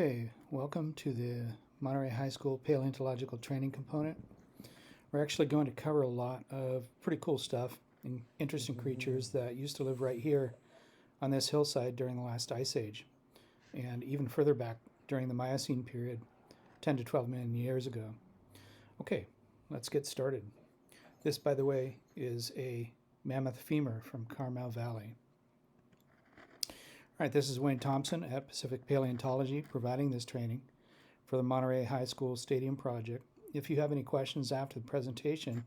Okay, welcome to the Monterey High School Paleontological Training Component. We're actually going to cover a lot of pretty cool stuff and interesting creatures that used to live right here on this hillside during the last ice age, and even further back during the Miocene period, 10 to 12 million years ago. Okay, let's get started. This, by the way, is a mammoth femur from Carmel Valley. All right, this is Wayne Thompson at Pacific Paleontology providing this training for the Monterey High School Stadium project. If you have any questions after the presentation,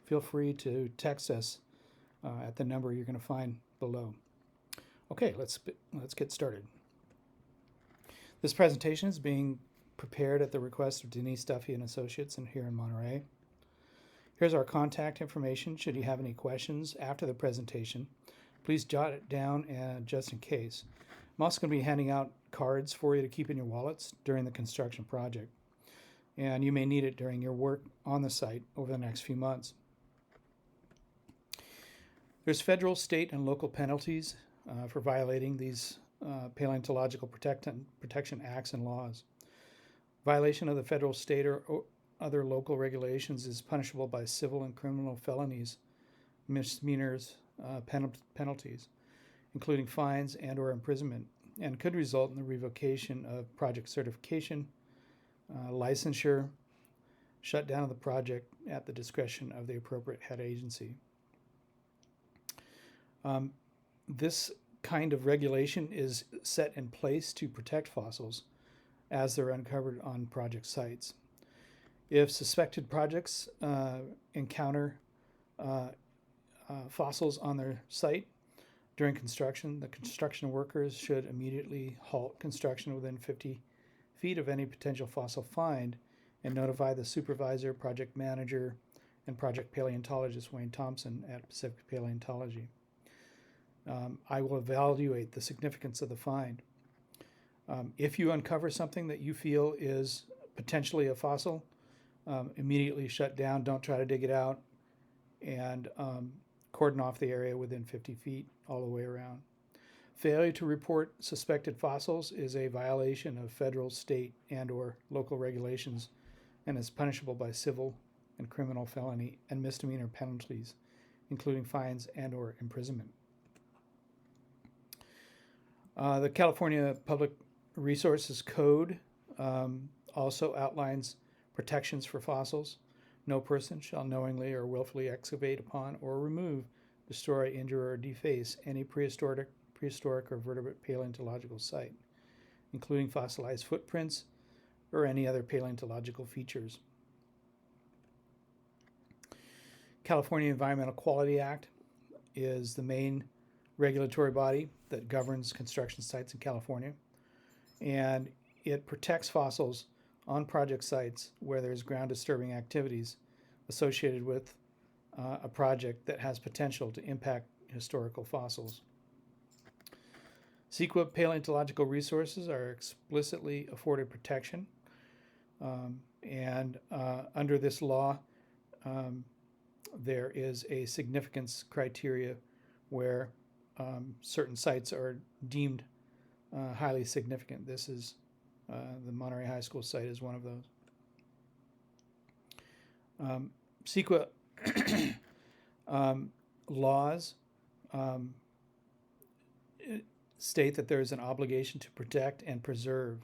feel free to text us at the number you're going to find below. Okay, let's get started. This presentation is being prepared at the request of Denise Duffy and Associates here in Monterey. Here's our contact information should you have any questions after the presentation. Please jot it down just in case. I'm also going to be handing out cards for you to keep in your wallets during the construction project. And you may need it during your work on the site over the next few months. There's federal, state, and local penalties for violating these paleontological protection acts and laws. Violation of the federal, state, or other local regulations is punishable by civil and criminal felonies, misdemeanors, penalties, including fines and or imprisonment, and could result in the revocation of project certification, licensure, shutdown of the project at the discretion of the appropriate head agency. This kind of regulation is set in place to protect fossils as they're uncovered on project sites. If suspected projects encounter fossils on their site during construction, the construction workers should immediately halt construction within 50 feet of any potential fossil find and notify the supervisor, project manager, and project paleontologist Wayne Thompson at Pacific Paleontology. I will evaluate the significance of the find. If you uncover something that you feel is potentially a fossil, immediately shut down, don't try to dig it out, and cordon off the area within 50 feet all the way around. Failure to report suspected fossils is a violation of federal, state, and or local regulations and is punishable by civil and criminal felony and misdemeanor penalties, including fines and or imprisonment. The California Public Resources Code also outlines protections for fossils. No person shall knowingly or willfully excavate upon or remove, destroy, injure, or deface any prehistoric or vertebrate paleontological site, including fossilized footprints or any other paleontological features. California Environmental Quality Act is the main regulatory body that governs construction sites in California, and it protects fossils on project sites where there's ground disturbing activities associated with a project that has potential to impact historical fossils. CEQA paleontological resources are explicitly afforded protection, and under this law, there is a significance criteria where certain sites are deemed highly significant. This is the Monterey High School site is one of those. CEQA laws state that there is an obligation to protect and preserve.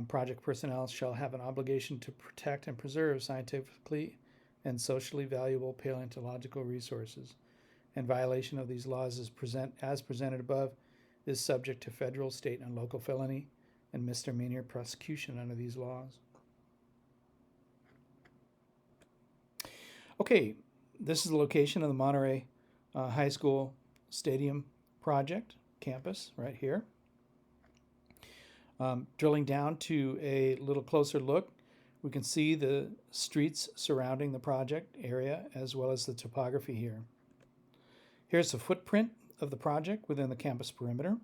Project personnel shall have an obligation to protect and preserve scientifically and socially valuable paleontological resources. And violation of these laws as presented above is subject to federal, state, and local felony and misdemeanor prosecution under these laws. Okay, this is the location of the Monterey High School Stadium project campus right here. Drilling down to a little closer look, we can see the streets surrounding the project area as well as the topography here. Here's the footprint of the project within the campus perimeter.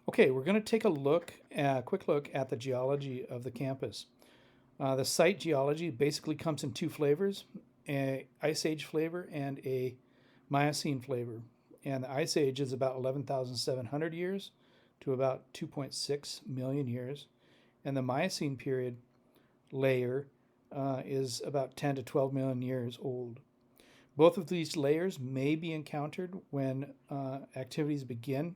Okay, we're going to take a quick look at the geology of the campus. The site geology basically comes in two flavors, an Ice Age flavor and a Miocene flavor. And the Ice Age is about 11,700 years. to about 2.6 million years, and the Miocene period layer is about 10 to 12 million years old. Both of these layers may be encountered when activities begin,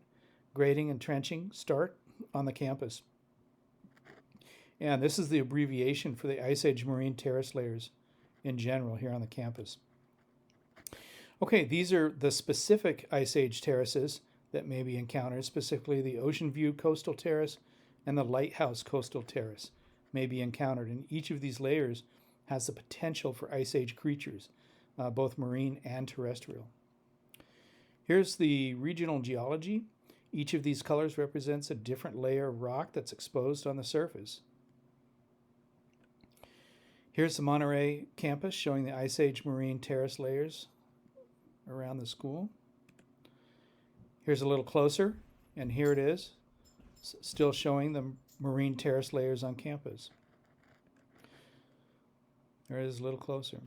grading and trenching start on the campus. And this is the abbreviation for the Ice Age marine terrace layers in general here on the campus. Okay, these are the specific Ice Age terraces that may be encountered, specifically the Ocean View Coastal Terrace and the Lighthouse Coastal Terrace may be encountered. And each of these layers has the potential for Ice Age creatures, both marine and terrestrial. Here's the regional geology. Each of these colors represents a different layer of rock that's exposed on the surface. Here's the Monterey campus showing the Ice Age marine terrace layers around the school. Here's a little closer, and here it is, still showing the marine terrace layers on campus. There it is a little closer.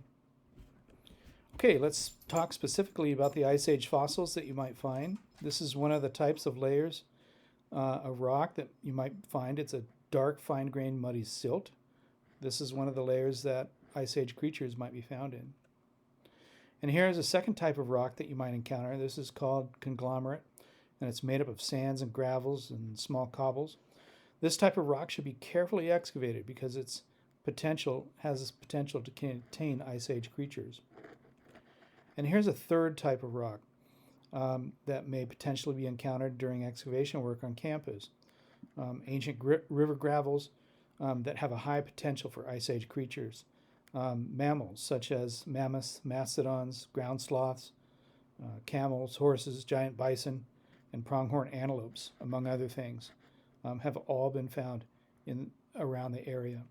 Okay, let's talk specifically about the Ice Age fossils that you might find. This is one of the types of layers of rock that you might find. It's a dark, fine-grained, muddy silt. This is one of the layers that Ice Age creatures might be found in. And here is a second type of rock that you might encounter. This is called conglomerate, and it's made up of sands and gravels and small cobbles. This type of rock should be carefully excavated because its potential has potential to contain Ice Age creatures. And here's a third type of rock that may potentially be encountered during excavation work on campus. Ancient river gravels that have a high potential for Ice Age creatures. Mammals such as mammoths, mastodons, ground sloths, camels, horses, giant bison, and pronghorn antelopes, among other things, have all been found around the area.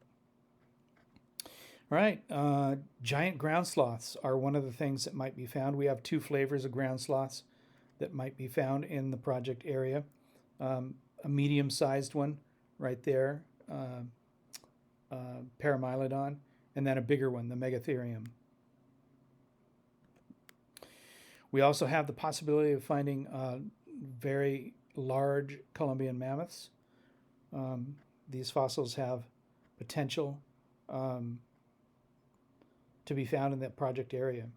All right, giant ground sloths are one of the things that might be found. We have two flavors of ground sloths that might be found in the project area. A medium-sized one right there, Paramylodon, and then a bigger one, the Megatherium. We also have the possibility of finding very large Columbian mammoths. These fossils have potential to be found in that project area.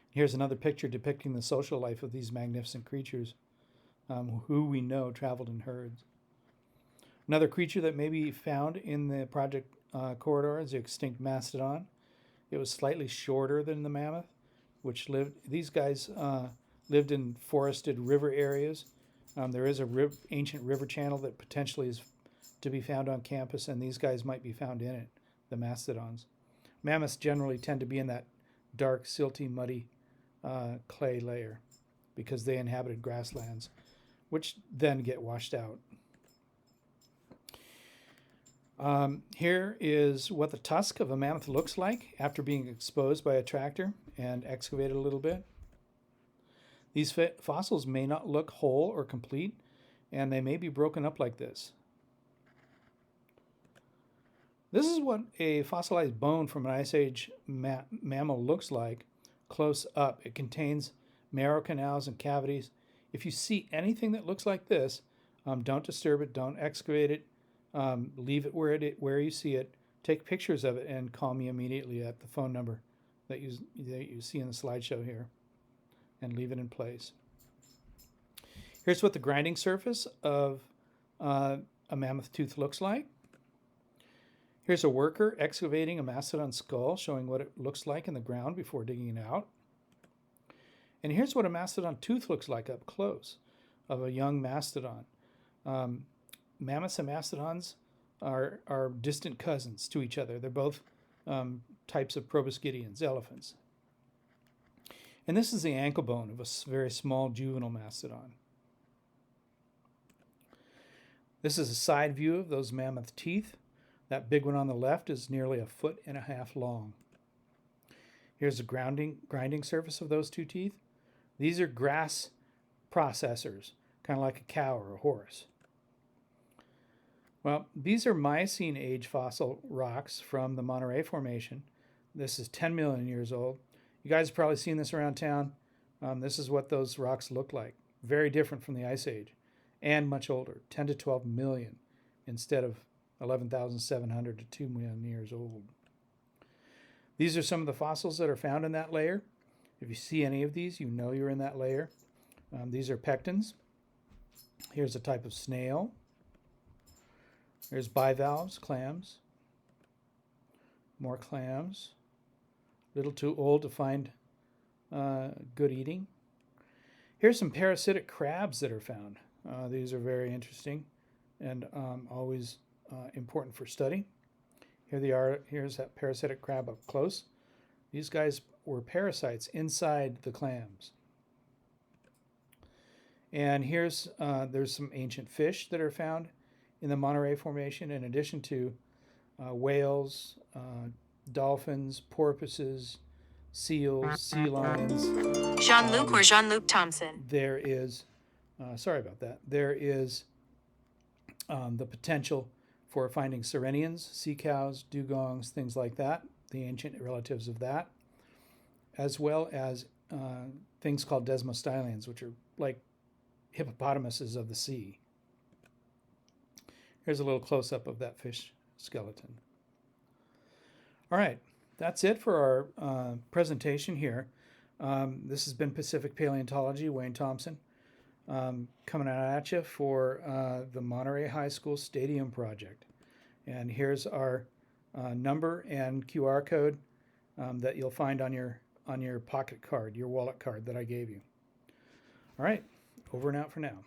Here's another picture depicting the social life of these magnificent creatures who we know traveled in herds. Another creature that may be found in the project corridor is the extinct mastodon. It was slightly shorter than the mammoth, which these guys lived in forested river areas. There is a ancient river channel that potentially is to be found on campus, and these guys might be found in it, the mastodons. Mammoths generally tend to be in that dark, silty, muddy clay layer because they inhabited grasslands, which then get washed out. Here is what the tusk of a mammoth looks like after being exposed by a tractor and excavated a little bit. These fossils may not look whole or complete, and they may be broken up like this. This is what a fossilized bone from an Ice Age mammal looks like close up. It contains marrow canals and cavities. If you see anything that looks like this, don't disturb it, don't excavate it, leave it where you see it. Take pictures of it and call me immediately at the phone number that you see in the slideshow here, and leave it in place. Here's what the grinding surface of a mammoth tooth looks like. Here's a worker excavating a mastodon skull, showing what it looks like in the ground before digging it out. And here's what a mastodon tooth looks like up close of a young mastodon. Mammoths and mastodons are distant cousins to each other. They're both types of proboscideans, elephants. And this is the ankle bone of a very small juvenile mastodon. This is a side view of those mammoth teeth. That big one on the left is nearly 1.5 feet long. Here's the grinding surface of those two teeth. These are grass processors, kind of like a cow or a horse. Well, these are Miocene age fossil rocks from the Monterey Formation. This is 10 million years old. You guys have probably seen this around town. This is what those rocks look like. Very different from the Ice Age. and much older, 10 to 12 million instead of 11,700 to 2 million years old. These are some of the fossils that are found in that layer. If you see any of these, you know you're in that layer. These are pectins. Here's a type of snail. There's bivalves, clams. More clams. A little too old to find good eating. Here's some parasitic crabs that are found. These are very interesting and always important for study. Here they are. Here's that parasitic crab up close. These guys were parasites inside the clams. And here's there's some ancient fish that are found in the Monterey Formation, in addition to whales, dolphins, porpoises, seals, sea lions. Jean-Luc or Jean-Luc Thompson. There is, sorry about that, there is the potential for finding sirenians, sea cows, dugongs, things like that, the ancient relatives of that, as well as things called desmostylians, which are like hippopotamuses of the sea. Here's a little close-up of that fish skeleton. All right, that's it for our presentation here. This has been Pacific Paleontology, Wayne Thompson, coming at you for the Monterey High School Stadium Project. And here's our number and QR code that you'll find on your pocket card, your wallet card that I gave you. All right, over and out for now.